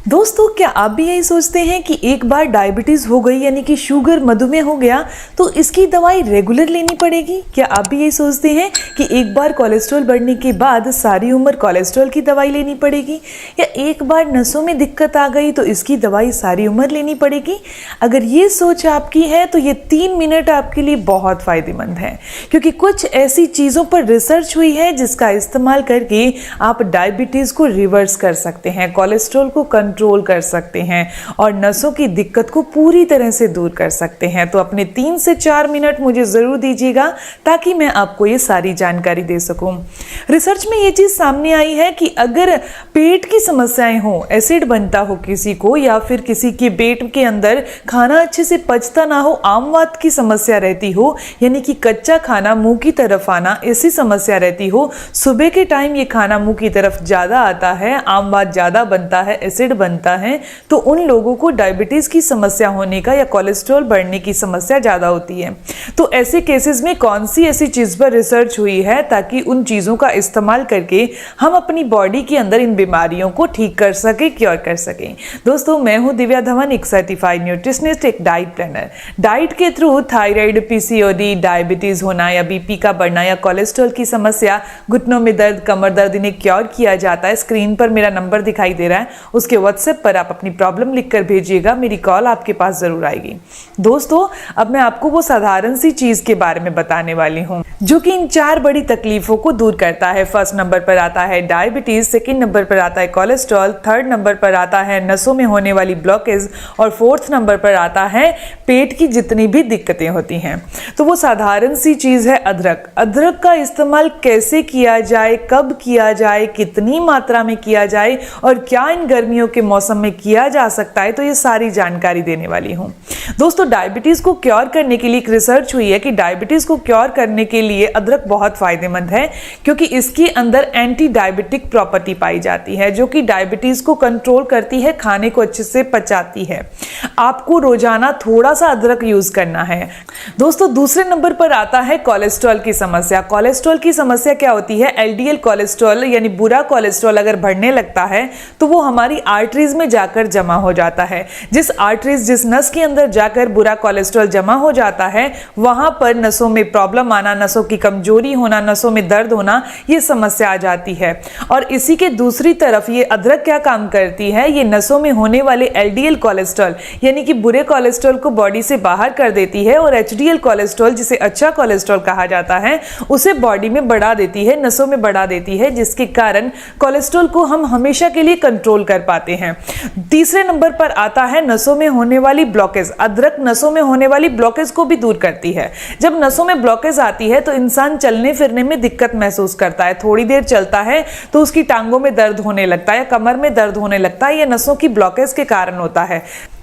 दोस्तों, क्या आप भी यही सोचते हैं कि एक बार डायबिटीज हो गई यानी कि शुगर मधुमेह हो गया तो इसकी दवाई रेगुलर लेनी पड़ेगी? क्या आप भी यही सोचते हैं कि एक बार कोलेस्ट्रॉल बढ़ने के बाद सारी उम्र कोलेस्ट्रॉल की दवाई लेनी पड़ेगी? या एक बार नसों में दिक्कत आ गई तो इसकी दवाई सारी उम्र लेनी पड़ेगी? अगर ये सोच आपकी है तो ये 3 मिनट आपके लिए बहुत फायदेमंद है, क्योंकि कुछ ऐसी चीज़ों पर रिसर्च हुई है जिसका इस्तेमाल करके आप डायबिटीज़ को रिवर्स कर सकते हैं, कोलेस्ट्रॉल को कंट्रोल कर सकते हैं और नसों की दिक्कत को पूरी तरह से दूर कर सकते हैं। तो अपने 3 से 4 मिनट मुझे ज़रूर दीजिएगा ताकि मैं आपको ये सारी जानकारी दे सकूं। रिसर्च में ये चीज़ सामने आई है कि अगर पेट की समस्याएं हो, एसिड बनता हो किसी को, या फिर किसी के पेट के अंदर खाना अच्छे से पचता ना हो, आमवात की समस्या रहती हो यानी कि कच्चा खाना मुंह की तरफ आना, ऐसी समस्या रहती हो, सुबह के टाइम ये खाना मुंह की तरफ ज़्यादा आता है, आमवात ज़्यादा बनता है, एसिड बनता है, तो उन लोगों को डायबिटीज़ की समस्या होने का या कोलेस्ट्रॉल बढ़ने की समस्या ज़्यादा होती है। तो ऐसे केसेस में कौन सी ऐसी चीज़ पर रिसर्च हुई है ताकि उन चीज़ों का इस्तेमाल करके हम अपनी बॉडी के अंदर इन बीमारियों को ठीक कर सकें, क्योर कर सकें। दोस्तों, मैं हूँ दिव्या धवन, एक सर्टिफाइड न्यूट्रिशनिस्ट, एक डाइट प्लानर। डाइट के थ्रू थायराइड, पीसीओडी, डायबिटीज़ होना या बीपी का बढ़ना या कोलेस्ट्रॉल की समस्या, घुटनों में दर्द, कमर दर्द, इन्हें क्योर किया जाता है। स्क्रीन पर मेरा नंबर दिखाई दे रहा है, उसके व्हाट्सएप पर आप अपनी प्रॉब्लम लिखकर भेजिएगा, मेरी कॉल आपके पास जरूर आएगी। दोस्तों, अब मैं आपको वो साधारण सी चीज के बारे में बताने वाली हूँ जो कि इन 4 बड़ी तकलीफों को दूर करता है। फर्स्ट नंबर पर आता है डायबिटीज, सेकंड नंबर पर आता है कोलेस्ट्रॉल, थर्ड नंबर पर आता है नसों में होने वाली ब्लॉकेज और फोर्थ नंबर पर आता है पेट की जितनी भी दिक्कतें होती हैं। तो वो साधारण सी चीज है अदरक। अदरक का इस्तेमाल कैसे किया जाए, कब किया जाए, कितनी मात्रा में किया जाए और क्या इन गर्मियों के मौसम में किया जा सकता है, तो ये सारी जानकारी देने वाली हूँ। दोस्तों, डायबिटीज को क्योर करने के लिए एक रिसर्च हुई है कि डायबिटीज को क्योर करने के लिए अदरक बहुत फायदेमंद है, क्योंकि इसके अंदर एंटी डायबिटिक प्रॉपर्टी पाई जाती है जो कि डायबिटीज को कंट्रोल करती है, खाने को अच्छे से पचाती है। आपको रोजाना थोड़ा सा अदरक यूज करना है। दोस्तों, दूसरे नंबर पर आता है कोलेस्ट्रॉल की समस्या। कोलेस्ट्रॉल की समस्या क्या होती है? एलडीएल कोलेस्ट्रॉल यानी बुरा कोलेस्ट्रॉल अगर बढ़ने लगता है तो वो हमारी आर्टरीज में जाकर जमा हो जाता है। जिस नस के अंदर जाकर बुरा कोलेस्ट्रॉल जमा हो जाता है, वहां पर नसों में प्रॉब्लम आना, नसों की कमजोरी होना, नसों में दर्द होना, ये समस्या आ जाती है। और इसी के दूसरी तरफ ये अदरक क्या काम करती है? ये नसों में होने वाले एलडीएल कोलेस्ट्रॉल यानी कि बुरे कोलेस्ट्रॉल को बॉडी से बाहर कर देती है और एचडीएल कोलेस्ट्रॉल, जिसे अच्छा कोलेस्ट्रॉल कहा जाता है, उसे बॉडी में बढ़ा देती है, नसों में बढ़ा देती है, जिसके कारण कोलेस्ट्रॉल को हम हमेशा के लिए कंट्रोल कर पाते हैं। तीसरे नंबर पर आता है नसों में होने वाली ब्लॉकेज। अदरक नसों में होने वाली ब्लॉकेज को भी दूर करती है। जब नसों में ब्लॉकेज आती है तो इंसान चलने फिरने में दिक्कत महसूस करता है। थोड़ी देर चलता है तो उसकी टांगों में दर्द होने लगता है, कमर में दर्द होने लगता है। यह नसों की ब्लॉकेज के कारण होता है।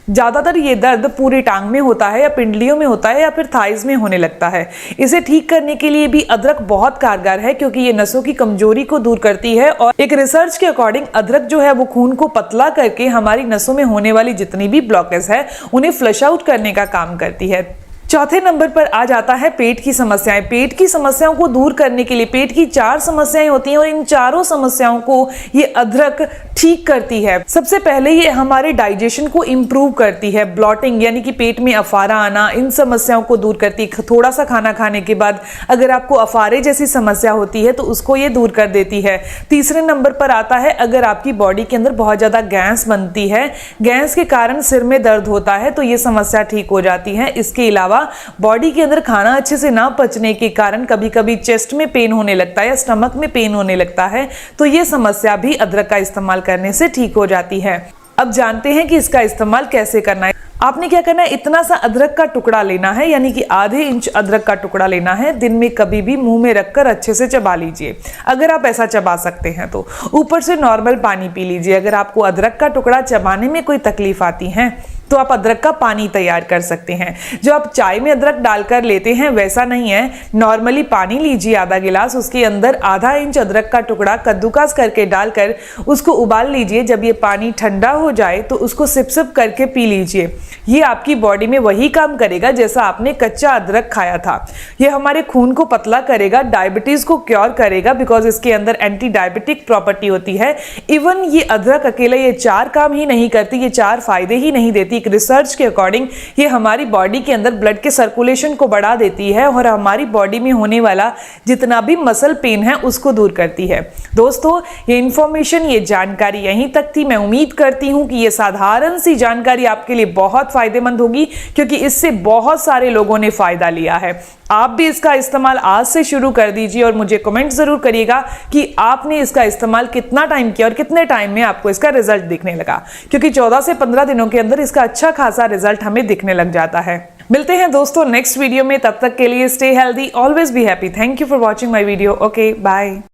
ज्यादातर ये दर्द पूरी टांग में होता है या पिंडलियों में होता है या फिर थाइज में होने लगता है। इसे ठीक करने के लिए भी अदरक बहुत कारगर है, क्योंकि ये नसों की कमजोरी को दूर करती है और एक रिसर्च के अकॉर्डिंग अदरक जो है वो खून को पतला करके हमारी नसों में होने वाली जितनी भी ब्लॉकेज है उन्हें फ्लश आउट करने का काम करती है। चौथे नंबर पर आ जाता है पेट की समस्याएं। पेट की समस्याओं को दूर करने के लिए पेट की 4 समस्याएं होती हैं और इन चारों समस्याओं को ये अदरक ठीक करती है। सबसे पहले ये हमारे डाइजेशन को इंप्रूव करती है। ब्लॉटिंग यानी कि पेट में अफारा आना, इन समस्याओं को दूर करती है। थोड़ा सा खाना खाने के बाद अगर आपको अफारे जैसी समस्या होती है तो उसको ये दूर कर देती है। तीसरे नंबर पर आता है अगर आपकी बॉडी के अंदर बहुत ज्यादा गैस बनती है, गैस के कारण सिर में दर्द होता है, तो ये समस्या ठीक हो जाती है। इसके अलावा बॉडी के अंदर खाना अच्छे से ना पचने के कारण कभी कभी चेस्ट में पेन होने लगता है या स्टमक में पेन होने लगता है, तो ये समस्या भी अदरक का इस्तेमाल करने से ठीक हो जाती है। अब जानते हैं कि इसका इस्तेमाल कैसे करना है। आपने क्या करना है? इतना सा अदरक का टुकड़ा लेना है, यानी कि आधे इंच अदरक का टुकड़ा लेना है। दिन में कभी भी मुंह में रखकर अच्छे से चबा लीजिए, अगर आप ऐसा चबा सकते हैं तो। ऊपर से नॉर्मल पानी पी लीजिए। अगर आपको अदरक का टुकड़ा चबाने में कोई तकलीफ आती है तो आप अदरक का पानी तैयार कर सकते हैं। जो आप चाय में अदरक डालकर लेते हैं वैसा नहीं है। नॉर्मली पानी लीजिए आधा गिलास, उसके अंदर आधा इंच अदरक का टुकड़ा कद्दूकस करके डालकर उसको उबाल लीजिए। जब ये पानी ठंडा हो जाए तो उसको सिप सिप करके पी लीजिए। ये आपकी बॉडी में वही काम करेगा जैसा आपने कच्चा अदरक खाया था। ये हमारे खून को पतला करेगा, डायबिटीज को क्योर करेगा, बिकॉज इसके अंदर एंटी डायबिटिक प्रॉपर्टी होती है। इवन ये अदरक अकेला ये 4 काम ही नहीं करती, ये 4 फायदे ही नहीं देती। एक रिसर्च के अकॉर्डिंग ये हमारी बॉडी के अंदर ब्लड के सर्कुलेशन को बढ़ा देती है और हमारी बॉडी में होने वाला जितना भी मसल पेन है उसको दूर करती है। दोस्तों, ये इंफॉर्मेशन, ये जानकारी यहीं तक थी। मैं उम्मीद करती हूं कि ये साधारण सी जानकारी आपके लिए बहुत फायदेमंद होगी, क्योंकि इससे बहुत सारे लोगों ने फायदा लिया है। आप भी इसका इस्तेमाल आज से शुरू कर दीजिए और मुझे कमेंट जरूर करिएगा कि आपने इसका इस्तेमाल कितना टाइम किया और कितने टाइम में आपको इसका रिजल्ट दिखने लगा, क्योंकि 14 से 15 दिनों के अंदर इसका अच्छा खासा रिजल्ट हमें दिखने लग जाता है। मिलते हैं दोस्तों नेक्स्ट वीडियो में, तब तक के लिए stay healthy, always be happy. Thank you for watching my video. Okay, bye.